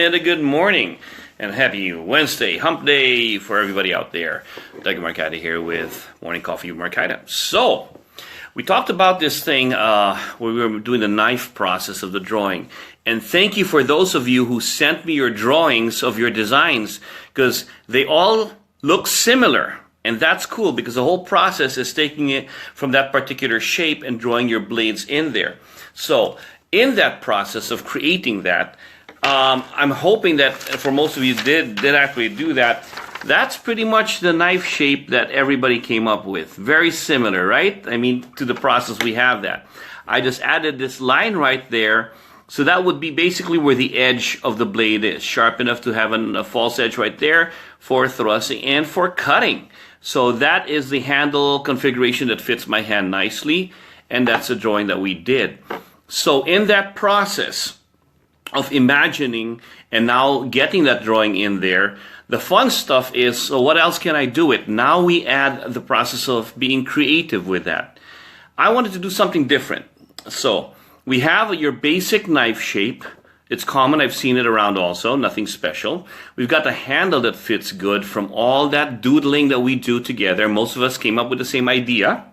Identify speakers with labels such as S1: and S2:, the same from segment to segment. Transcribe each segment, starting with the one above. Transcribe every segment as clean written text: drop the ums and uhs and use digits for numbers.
S1: and a good morning and happy Wednesday, hump day for everybody out there. Doug Marcaida here with Morning Coffee with Marcaida. So, we talked about this thing where we were doing the knife process of the drawing. And thank you for those of you who sent me your drawings of your designs, because they all look similar. And that's cool because the whole process is taking it from that particular shape and drawing your blades in there. So, in that process of creating that, I'm hoping that for most of you did actually do that. That's pretty much the knife shape that everybody came up with. Very similar, right? I mean, to the process we have that. I just added this line right there. So that would be basically where the edge of the blade is. Sharp enough to have a false edge right there for thrusting and for cutting. So that is the handle configuration that fits my hand nicely. And that's the drawing that we did. So in that process of imagining and now getting that drawing in there, the fun stuff is, so what else can I do it? Now we add the process of being creative with that. I wanted to do something different. So we have your basic knife shape. It's common, I've seen it around also, nothing special. We've got the handle that fits good from all that doodling that we do together. Most of us came up with the same idea.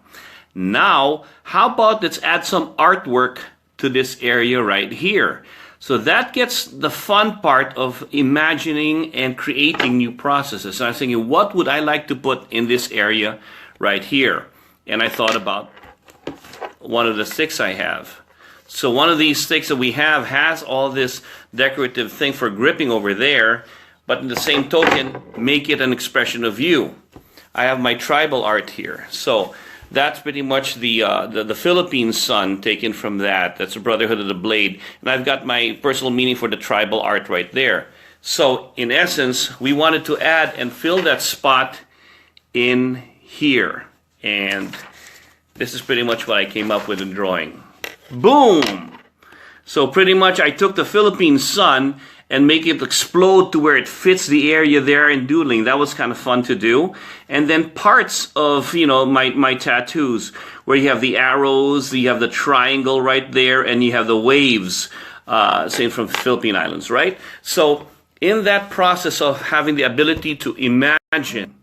S1: Now, how about let's add some artwork to this area right here. So that gets the fun part of imagining and creating new processes. So I was thinking, what would I like to put in this area right here? And I thought about one of the sticks I have. So one of these sticks that we have has all this decorative thing for gripping over there, but in the same token, make it an expression of you. I have my tribal art here. So that's pretty much the Philippine sun taken from that. That's the Brotherhood of the Blade. And I've got my personal meaning for the tribal art right there. So, in essence, we wanted to add and fill that spot in here. And this is pretty much what I came up with in drawing. Boom! So pretty much I took the Philippine sun and make it explode to where it fits the area there in doodling. That was kind of fun to do. And then parts of, my tattoos, where you have the arrows, you have the triangle right there, and you have the waves, same from Philippine Islands, right? So in that process of having the ability to imagine,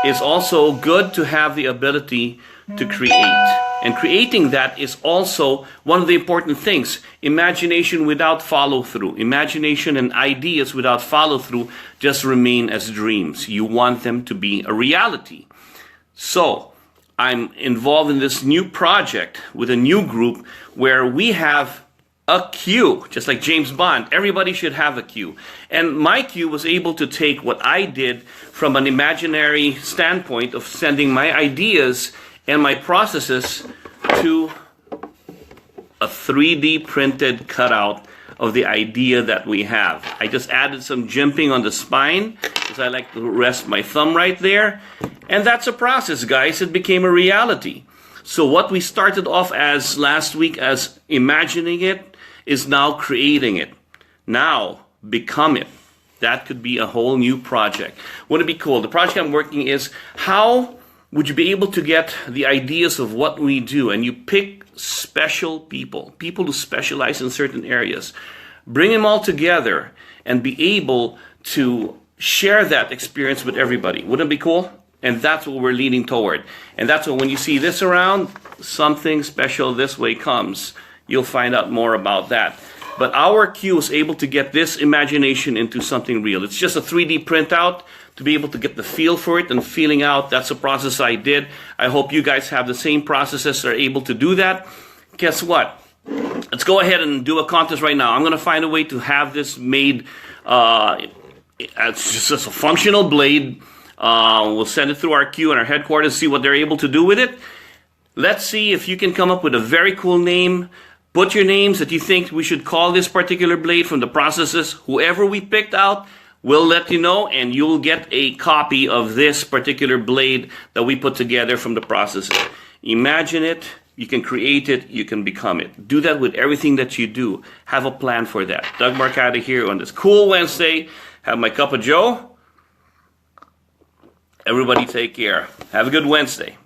S1: it's also good to have the ability to create. And creating that is also one of the important things. Imagination without follow-through. Imagination and ideas without follow-through just remain as dreams. You want them to be a reality. So, I'm involved in this new project with a new group where we have a queue, just like James Bond. Everybody should have a queue. And my queue was able to take what I did from an imaginary standpoint of sending my ideas and my processes to a 3D printed cutout of the idea that we have. I just added some jimping on the spine because I like to rest my thumb right there. And that's a process, guys. It became a reality. So what we started off as last week as imagining it is now creating it. Now, become it. That could be a whole new project. Wouldn't it be cool? The project I'm working is how would you be able to get the ideas of what we do, and you pick special people who specialize in certain areas, bring them all together and be able to share that experience with everybody. Wouldn't it be cool? And that's what we're leading toward. And that's what when you see this around, something special this way comes. You'll find out more about that. But our queue is able to get this imagination into something real. It's just a 3D printout to be able to get the feel for it and feeling out. That's a process I did. I hope you guys have the same processes that are able to do that. Guess what? Let's go ahead and do a contest right now. I'm going to find a way to have this made it's just a functional blade. We'll send it through our queue and our headquarters, see what they're able to do with it. Let's see if you can come up with a very cool name. Put your names that you think we should call this particular blade from the processes. Whoever we picked out, we'll let you know, and you'll get a copy of this particular blade that we put together from the processes. Imagine it, you can create it, you can become it. Do that with everything that you do. Have a plan for that. Doug Marcaida here on this cool Wednesday. Have my cup of joe. Everybody take care. Have a good Wednesday.